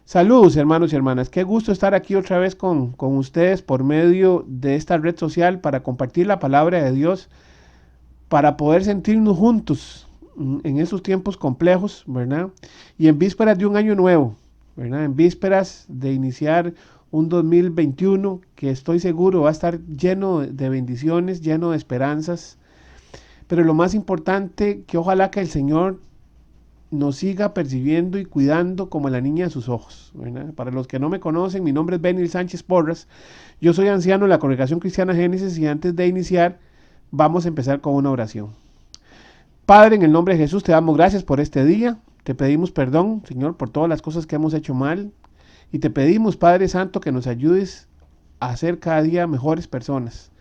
Saludos hermanos y hermanas, qué gusto estar aquí otra vez con ustedes por medio de esta red social para compartir la palabra de Dios, para poder sentirnos juntos en esos tiempos complejos, ¿verdad? Y en vísperas de un año nuevo, ¿verdad? En vísperas de iniciar un 2021 que estoy seguro va a estar lleno de bendiciones, lleno de esperanzas, pero lo más importante, que ojalá que el Señor nos siga percibiendo y cuidando como la niña de sus ojos, ¿verdad? Para los que no me conocen, mi nombre es Benil Sánchez Porras, yo soy anciano de la Congregación Cristiana Génesis y antes de iniciar vamos a empezar con una oración. Padre, en el nombre de Jesús te damos gracias por este día, te pedimos perdón, Señor, por todas las cosas que hemos hecho mal y te pedimos, Padre Santo, que nos ayudes a ser cada día mejores personas,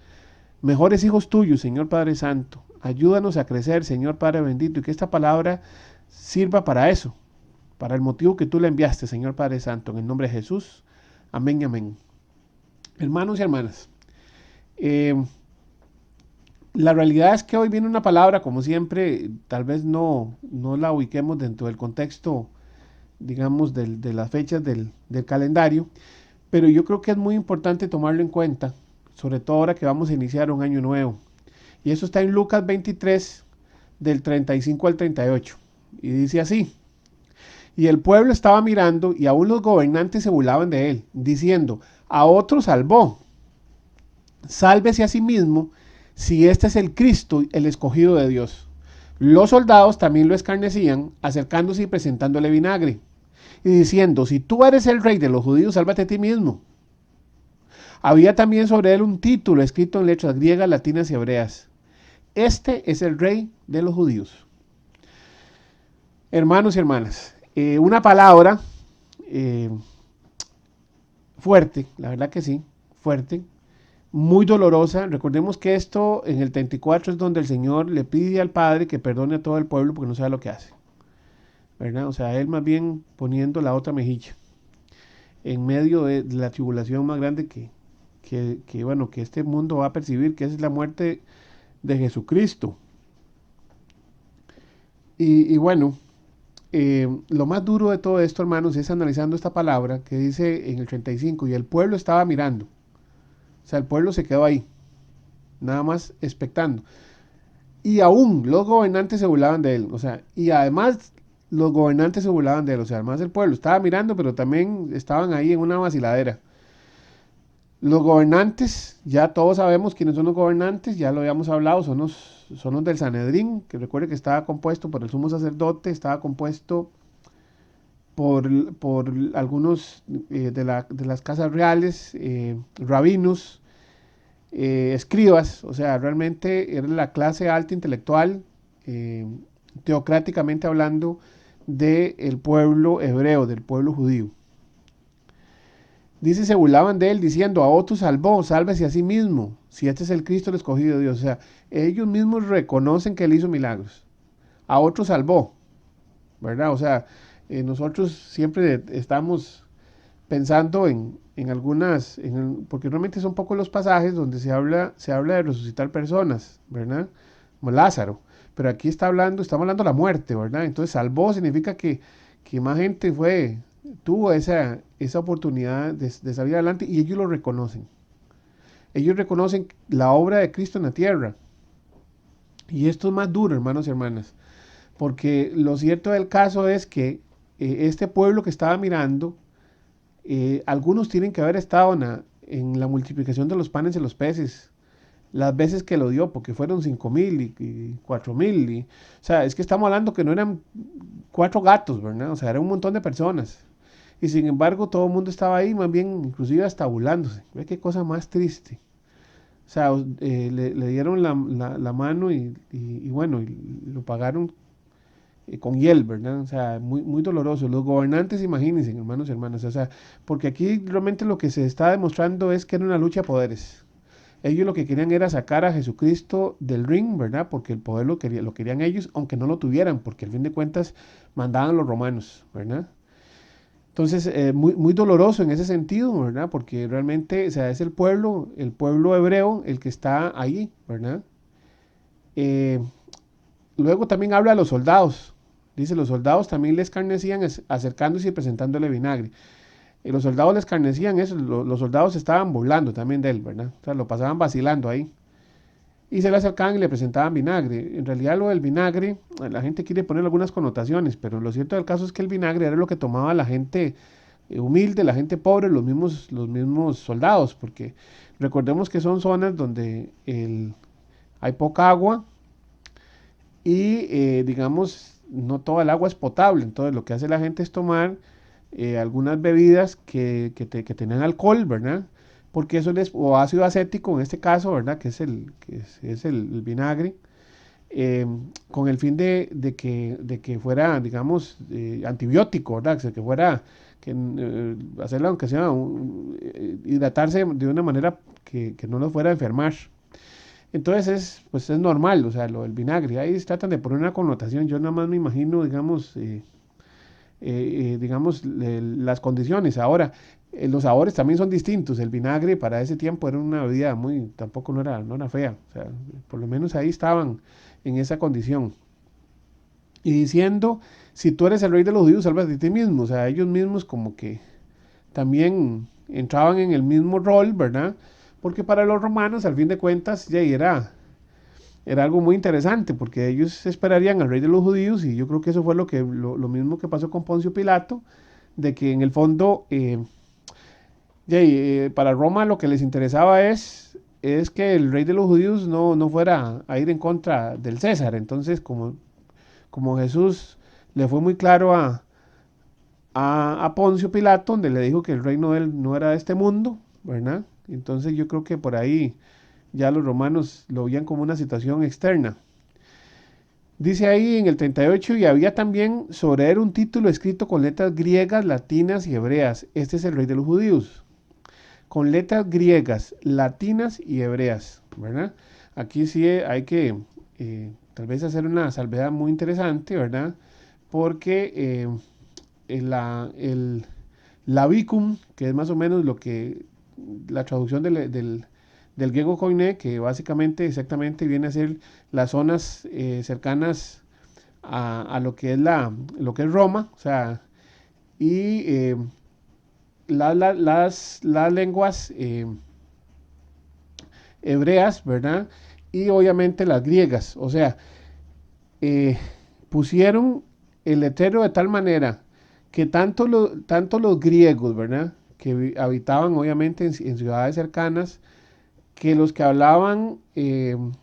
mejores hijos tuyos, Señor Padre Santo. Ayúdanos a crecer, Señor Padre bendito, y que esta palabra sirva para eso, para el motivo que tú le enviaste, Señor Padre Santo, en el nombre de Jesús. Amén y amén. Hermanos y hermanas, eh, la realidad es que hoy viene una palabra, como siempre, tal vez no la ubiquemos dentro del contexto, digamos, de las fechas del calendario, pero yo creo que es muy importante tomarlo en cuenta, sobre todo ahora que vamos a iniciar un año nuevo. Y eso está en Lucas 23, del 35 al 38. Y dice así: y el pueblo estaba mirando y aún los gobernantes se burlaban de él, diciendo, a otro salvó, sálvese a sí mismo, si este es el Cristo, el escogido de Dios. Los soldados también lo escarnecían, acercándose y presentándole vinagre, y diciendo, si tú eres el rey de los judíos, sálvate a ti mismo. Había también sobre él un título escrito en letras griegas, latinas y hebreas. Este es el rey de los judíos. Hermanos y hermanas, una palabra eh, fuerte, la verdad que sí, fuerte, muy dolorosa. Recordemos que esto en el 34 es donde el Señor le pide al Padre que perdone a todo el pueblo porque no sabe lo que hace, ¿verdad? O sea, él más bien poniendo la otra mejilla en medio de la tribulación más grande bueno, que este mundo va a percibir, que es la muerte de Jesucristo. Y bueno, lo más duro de todo esto, hermanos, es analizando esta palabra que dice en el 35, y el pueblo estaba mirando. O sea, el pueblo se quedó ahí, nada más expectando. Y aún los gobernantes se burlaban de él. O sea, y además los gobernantes se burlaban de él. O sea, además el pueblo estaba mirando, pero también estaban ahí en una vaciladera. Los gobernantes, ya todos sabemos quiénes son los gobernantes, ya lo habíamos hablado, son los del Sanedrín, que recuerde que estaba compuesto por el sumo sacerdote, estaba compuesto por algunos de las casas reales, rabinos, escribas, o sea, realmente era la clase alta intelectual, eh, teocráticamente hablando, del pueblo hebreo, del pueblo judío. Dice, se burlaban de él diciendo, a otro salvó, sálvese a sí mismo, si este es el Cristo el escogido de Dios. O sea, ellos mismos reconocen que él hizo milagros. A otro salvó, ¿verdad? O sea, nosotros siempre estamos pensando en algunas, porque realmente son pocos los pasajes donde se habla de resucitar personas, ¿verdad? Como Lázaro. Pero aquí estamos hablando de la muerte, ¿verdad? Entonces, salvó significa que más gente tuvo esa oportunidad de salir adelante y ellos lo reconocen. Ellos reconocen la obra de Cristo en la tierra. Y esto es más duro, hermanos y hermanas, porque lo cierto del caso es que este pueblo que estaba mirando, algunos tienen que haber estado en la multiplicación de los panes y los peces, las veces que lo dio, porque fueron 5,000 y 4,000. O sea, es que estamos hablando que no eran 4 gatos, ¿verdad? O sea, era un montón de personas. Y sin embargo, todo el mundo estaba ahí, más bien, inclusive hasta burlándose. Ve qué cosa más triste. O sea, le dieron la mano y bueno, y lo pagaron con hiel, ¿verdad? O sea, muy, muy doloroso. Los gobernantes, imagínense, hermanos y hermanas, o sea, porque aquí realmente lo que se está demostrando es que era una lucha de poderes. Ellos lo que querían era sacar a Jesucristo del ring, ¿verdad? Porque el poder lo querían ellos, aunque no lo tuvieran, porque al fin de cuentas mandaban los romanos, ¿verdad? Entonces, muy, muy doloroso en ese sentido, ¿verdad? Porque realmente, o sea, es el pueblo hebreo el que está ahí, ¿verdad? Eh, Luego también habla de los soldados. Dice, los soldados también le escarnecían acercándose y presentándole vinagre. Y los soldados le escarnecían eso, los soldados estaban burlando también de él, ¿verdad? O sea, lo pasaban vacilando ahí. Y se le acercaban y le presentaban vinagre. En realidad lo del vinagre, la gente quiere poner algunas connotaciones, pero lo cierto del caso es que el vinagre era lo que tomaba la gente humilde, la gente pobre, los mismos soldados, porque recordemos que son zonas donde hay poca agua y digamos no toda el agua es potable, entonces lo que hace la gente es tomar algunas bebidas que tenían alcohol, ¿verdad? Porque eso les, o ácido acético en este caso, ¿verdad? Que es el vinagre, eh, con el fin de que fuera, digamos, antibiótico, ¿verdad? Que fuera, hacerla aunque sea hidratarse de una manera que no nos fuera a enfermar. Entonces pues es normal, o sea, lo del vinagre. Ahí tratan de poner una connotación. Yo nada más me imagino, digamos, las condiciones. Ahora, los sabores también son distintos. El vinagre para ese tiempo era una bebida muy, tampoco no era fea. O sea, por lo menos ahí estaban en esa condición. Y diciendo, si tú eres el rey de los judíos, sálvate de ti mismo. O sea, ellos mismos como que también entraban en el mismo rol, ¿verdad? Porque para los romanos, al fin de cuentas, ya era algo muy interesante, porque ellos esperarían al rey de los judíos, y yo creo que eso fue lo mismo que pasó con Poncio Pilato, de que en el fondo, para Roma lo que les interesaba es que el rey de los judíos no fuera a ir en contra del César. Entonces, como Jesús le fue muy claro a Poncio Pilato, donde le dijo que el reino de él no era de este mundo, ¿verdad? Entonces yo creo que por ahí ya los romanos lo veían como una situación externa. Dice ahí en el 38, y había también sobre él un título escrito con letras griegas, latinas y hebreas. Este es el rey de los judíos. Con letras griegas, latinas y hebreas, ¿verdad? Aquí sí hay que tal vez hacer una salvedad muy interesante, ¿verdad? Porque el labicum, que es más o menos la traducción del griego koiné, que básicamente exactamente viene a ser las zonas cercanas a lo que es Roma, o sea, y las lenguas hebreas, ¿verdad? Y obviamente las griegas, o sea, eh, pusieron el letrero de tal manera que tanto los griegos, ¿verdad? Que habitaban obviamente en ciudades cercanas, que los que hablaban en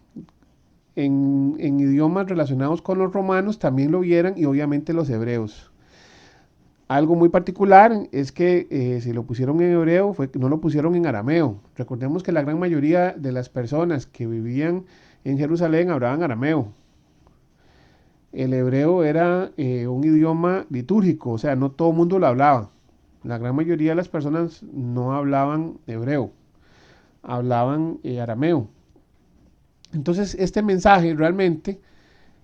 idiomas relacionados con los romanos también lo vieran, y obviamente los hebreos. Algo muy particular es que si lo pusieron en hebreo, fue que no lo pusieron en arameo. Recordemos que la gran mayoría de las personas que vivían en Jerusalén hablaban arameo. El hebreo era un idioma litúrgico, o sea, no todo el mundo lo hablaba. La gran mayoría de las personas no hablaban hebreo, hablaban arameo. Entonces, este mensaje realmente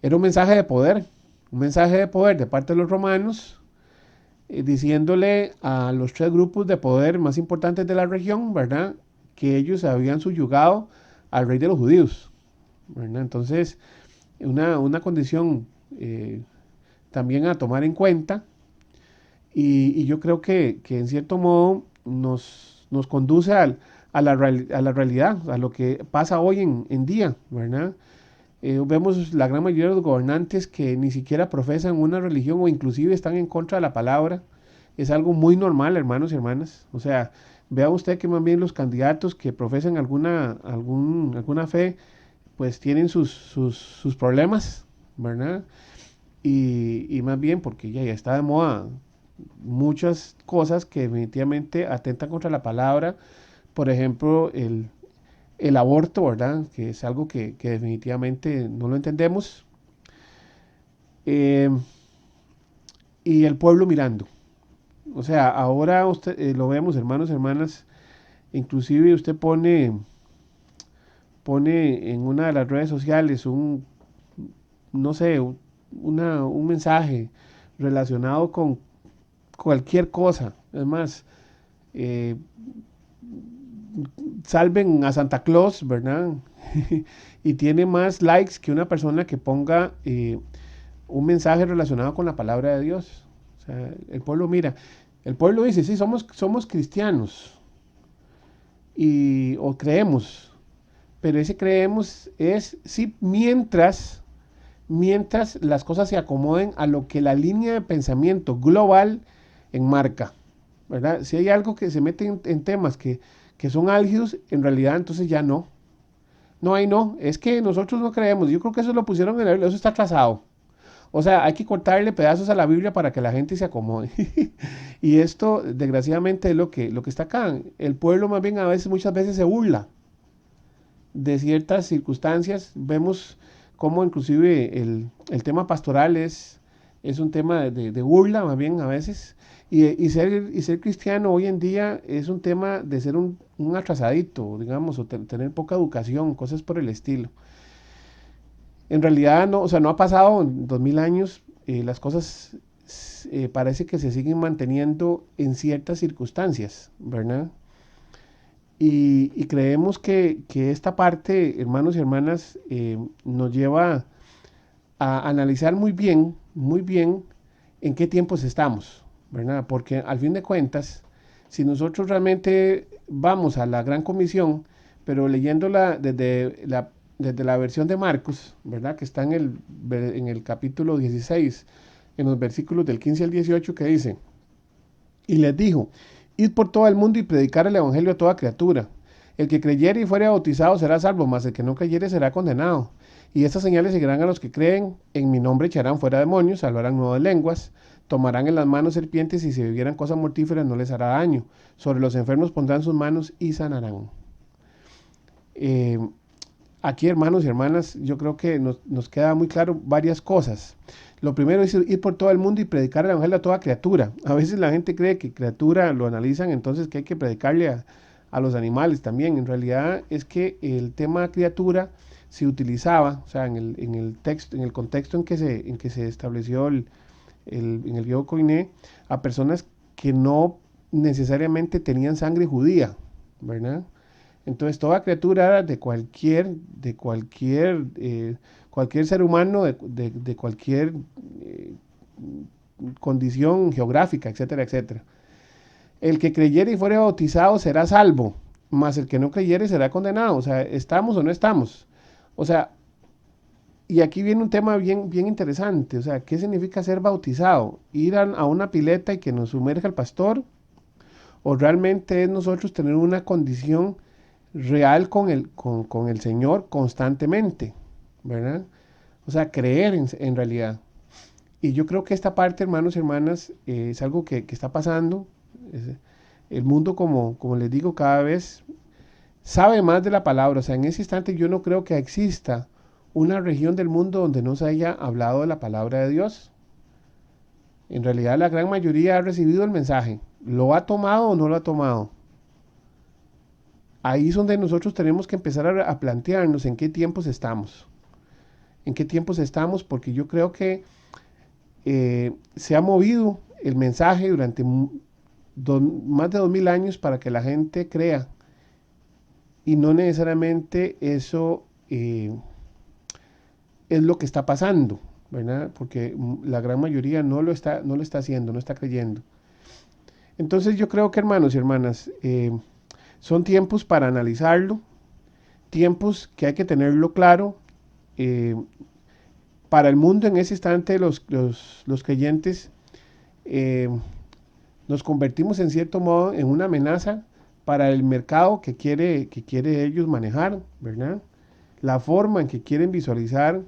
era un mensaje de poder de parte de los romanos, diciéndole a los tres grupos de poder más importantes de la región, ¿verdad? Que ellos habían subyugado al rey de los judíos, ¿verdad? Entonces, una condición también a tomar en cuenta, y yo creo que en cierto modo nos conduce a la realidad, a lo que pasa hoy en día, ¿verdad? Vemos la gran mayoría de los gobernantes que ni siquiera profesan una religión o inclusive están en contra de la palabra. Es algo muy normal, hermanos y hermanas. O sea, vea usted que más bien los candidatos que profesan alguna fe, pues tienen sus problemas, ¿verdad? Y más bien porque ya está de moda muchas cosas que definitivamente atentan contra la palabra. Por ejemplo, el aborto, ¿verdad? Que es algo que definitivamente no lo entendemos. Eh, y el pueblo mirando. O sea, ahora usted lo vemos, hermanos, hermanas, inclusive usted pone en una de las redes sociales no sé, un mensaje relacionado con cualquier cosa. Es más, eh, salven a Santa Claus, ¿verdad? Y tiene más likes que una persona que ponga un mensaje relacionado con la palabra de Dios. O sea, el pueblo mira, el pueblo dice, sí, somos cristianos o creemos, pero ese creemos es sí mientras las cosas se acomoden a lo que la línea de pensamiento global enmarca, ¿verdad? Si hay algo que se mete en temas que son álgidos, en realidad entonces ya no. No, ahí no, es que nosotros no creemos. Yo creo que eso lo pusieron en la Biblia, eso está atrasado. O sea, hay que cortarle pedazos a la Biblia para que la gente se acomode. Y esto, desgraciadamente, es lo que está acá. El pueblo más bien muchas veces se burla de ciertas circunstancias. Vemos cómo inclusive el tema pastoral es un tema de burla más bien a veces. Y ser cristiano hoy en día es un tema de ser un atrasadito, digamos, o tener poca educación, cosas por el estilo. En realidad no, o sea, no ha pasado en 2000 años, las cosas parece que se siguen manteniendo en ciertas circunstancias, ¿verdad? Y creemos que esta parte, hermanos y hermanas, nos lleva a analizar muy bien en qué tiempos estamos, ¿verdad? Porque al fin de cuentas, si nosotros realmente vamos a la Gran Comisión, pero leyéndola desde la versión de Marcos, ¿verdad? Que está en el capítulo 16, en los versículos del 15 al 18, que dice, y les dijo, id por todo el mundo y predicar el evangelio a toda criatura. El que creyere y fuere bautizado será salvo, mas el que no creyere será condenado. Y estas señales seguirán a los que creen, en mi nombre echarán fuera demonios, hablarán nuevas lenguas, tomarán en las manos serpientes y si bebieran cosas mortíferas no les hará daño. Sobre los enfermos pondrán sus manos y sanarán. Eh, Aquí, hermanos y hermanas, yo creo que nos queda muy claro varias cosas. Lo primero es ir por todo el mundo y predicar el evangelio a toda criatura. A veces la gente cree que criatura lo analizan, entonces que hay que predicarle a los animales también. En realidad es que el tema criatura se utilizaba, o sea, en el texto, en el contexto en que se estableció en el griego koiné, a personas que no necesariamente tenían sangre judía, ¿verdad? Entonces toda criatura cualquier ser humano, de cualquier condición geográfica, etcétera, etcétera. El que creyere y fuere bautizado será salvo, mas el que no creyere será condenado. O sea, ¿estamos o no estamos? O sea, y aquí viene un tema bien, bien interesante. O sea, ¿qué significa ser bautizado? ¿Ir a una pileta y que nos sumerja el pastor? ¿O realmente es nosotros tener una condición real con el Señor constantemente, ¿verdad? O sea, creer en realidad. Y yo creo que esta parte, hermanos y hermanas, es algo que está pasando. El mundo, como les digo, cada vez sabe más de la palabra. O sea, en ese instante yo no creo que exista una región del mundo donde no se haya hablado de la palabra de Dios. En realidad la gran mayoría ha recibido el mensaje. ¿Lo ha tomado o no lo ha tomado? Ahí es donde nosotros tenemos que empezar a plantearnos en qué tiempos estamos. En qué tiempos estamos, porque yo creo que se ha movido el mensaje durante más de 2000 años para que la gente crea. Y no necesariamente eso es lo que está pasando, ¿verdad? Porque la gran mayoría no lo está haciendo, no está creyendo. Entonces yo creo que, hermanos y hermanas, son tiempos para analizarlo, tiempos que hay que tenerlo claro. eh, para el mundo en ese instante los creyentes eh, nos convertimos en cierto modo en una amenaza para el mercado que quiere ellos manejar, ¿verdad? La forma en que quieren visualizar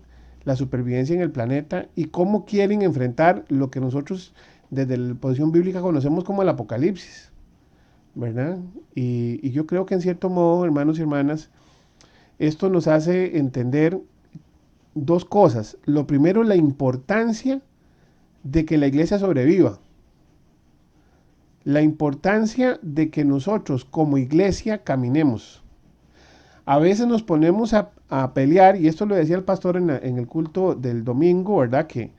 la supervivencia en el planeta y cómo quieren enfrentar lo que nosotros desde la posición bíblica conocemos como el apocalipsis, ¿verdad? Y yo creo que en cierto modo, hermanos y hermanas, esto nos hace entender dos cosas. Lo primero, la importancia de que la iglesia sobreviva. La importancia de que nosotros como iglesia caminemos. A veces nos ponemos a pelear, y esto lo decía el pastor en el culto del domingo, ¿verdad? Que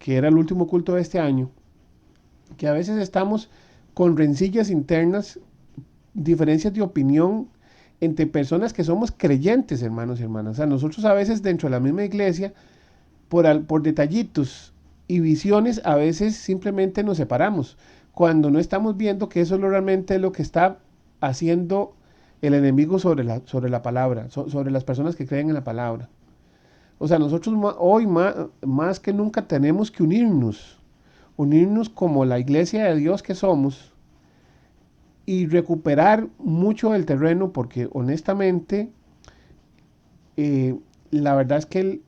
era el último culto de este año, que a veces estamos con rencillas internas, diferencias de opinión entre personas que somos creyentes, hermanos y hermanas. O sea, nosotros a veces dentro de la misma iglesia por detallitos y visiones, a veces simplemente nos separamos, cuando no estamos viendo que eso es realmente lo que está haciendo el enemigo sobre la palabra, sobre las personas que creen en la palabra. O sea, nosotros hoy más que nunca tenemos que unirnos como la iglesia de Dios que somos y recuperar mucho del terreno, porque honestamente eh, la verdad es que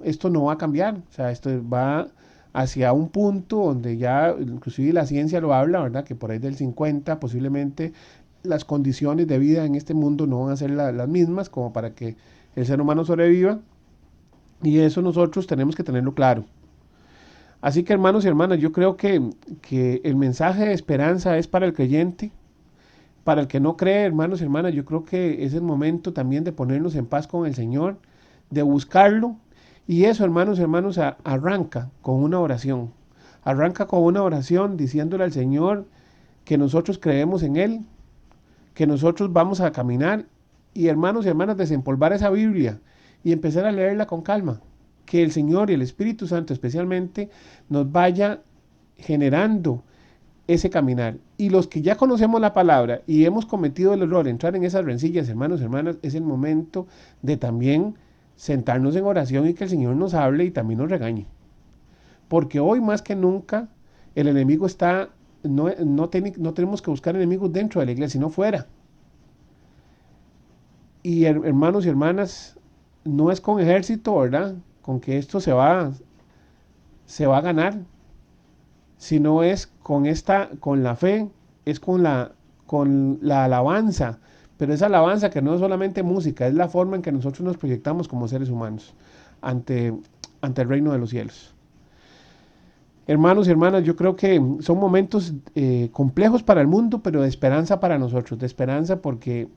esto no va a cambiar. O sea, esto va hacia un punto donde ya inclusive la ciencia lo habla, ¿verdad? Que por ahí del 50 posiblemente las condiciones de vida en este mundo no van a ser las mismas como para que el ser humano sobreviva, y eso nosotros tenemos que tenerlo claro. Así que hermanos y hermanas, yo creo que el mensaje de esperanza es para el creyente. Para el que no cree, hermanos y hermanas, yo creo que es el momento también de ponernos en paz con el Señor, de buscarlo. Y eso, hermanos y hermanos, arranca con una oración. Arranca con una oración diciéndole al Señor que nosotros creemos en Él, que nosotros vamos a caminar y, hermanos y hermanas, desempolvar esa Biblia y empezar a leerla con calma. Que el Señor y el Espíritu Santo especialmente nos vaya generando ese caminar. Y los que ya conocemos la palabra y hemos cometido el error de entrar en esas rencillas, hermanos, hermanas, es el momento de también sentarnos en oración y que el Señor nos hable y también nos regañe. Porque hoy más que nunca el enemigo está, no tenemos que buscar enemigos dentro de la iglesia, sino fuera. Y hermanos y hermanas, no es con ejército, ¿verdad? Con que esto se va a ganar, sino es con la fe, es con la alabanza, pero esa alabanza que no es solamente música, es la forma en que nosotros nos proyectamos como seres humanos ante, ante el reino de los cielos. Hermanos y hermanas, yo creo que son momentos complejos para el mundo, pero de esperanza para nosotros, de esperanza porque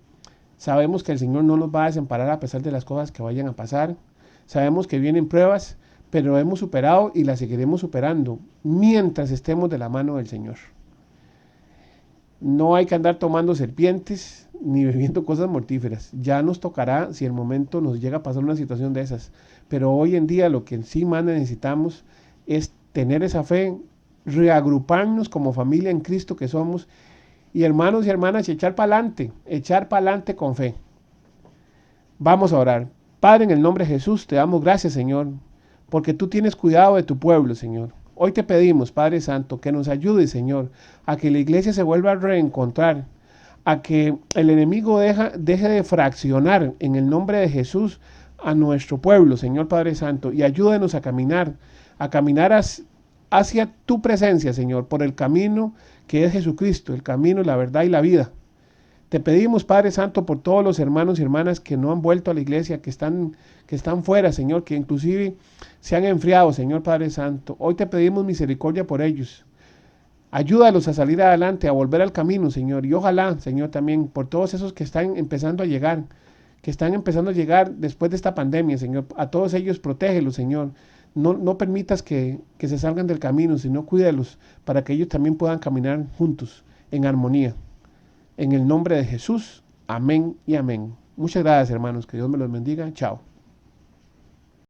sabemos que el Señor no nos va a desamparar a pesar de las cosas que vayan a pasar. Sabemos que vienen pruebas, pero hemos superado y las seguiremos superando mientras estemos de la mano del Señor. No hay que andar tomando serpientes ni bebiendo cosas mortíferas. Ya nos tocará si el momento nos llega a pasar una situación de esas. Pero hoy en día lo que sí más necesitamos es tener esa fe, reagruparnos como familia en Cristo que somos, y hermanos y hermanas, echar para adelante con fe. Vamos a orar. Padre, en el nombre de Jesús, te damos gracias, Señor, porque tú tienes cuidado de tu pueblo, Señor. Hoy te pedimos, Padre Santo, que nos ayude, Señor, a que la iglesia se vuelva a reencontrar, a que el enemigo deje de fraccionar en el nombre de Jesús a nuestro pueblo, Señor Padre Santo, y ayúdenos a caminar hacia tu presencia, Señor, por el camino que es Jesucristo, el camino, la verdad y la vida. Te pedimos, Padre Santo, por todos los hermanos y hermanas que no han vuelto a la iglesia, que están fuera, Señor, que inclusive se han enfriado, Señor Padre Santo. Hoy te pedimos misericordia por ellos. Ayúdalos a salir adelante, a volver al camino, Señor. Y ojalá, Señor, también por todos esos que están empezando a llegar, después de esta pandemia, Señor. A todos ellos protégelos, Señor. No permitas que se salgan del camino, sino cuídalos para que ellos también puedan caminar juntos, en armonía. En el nombre de Jesús, amén y amén. Muchas gracias, hermanos. Que Dios me los bendiga. Chao.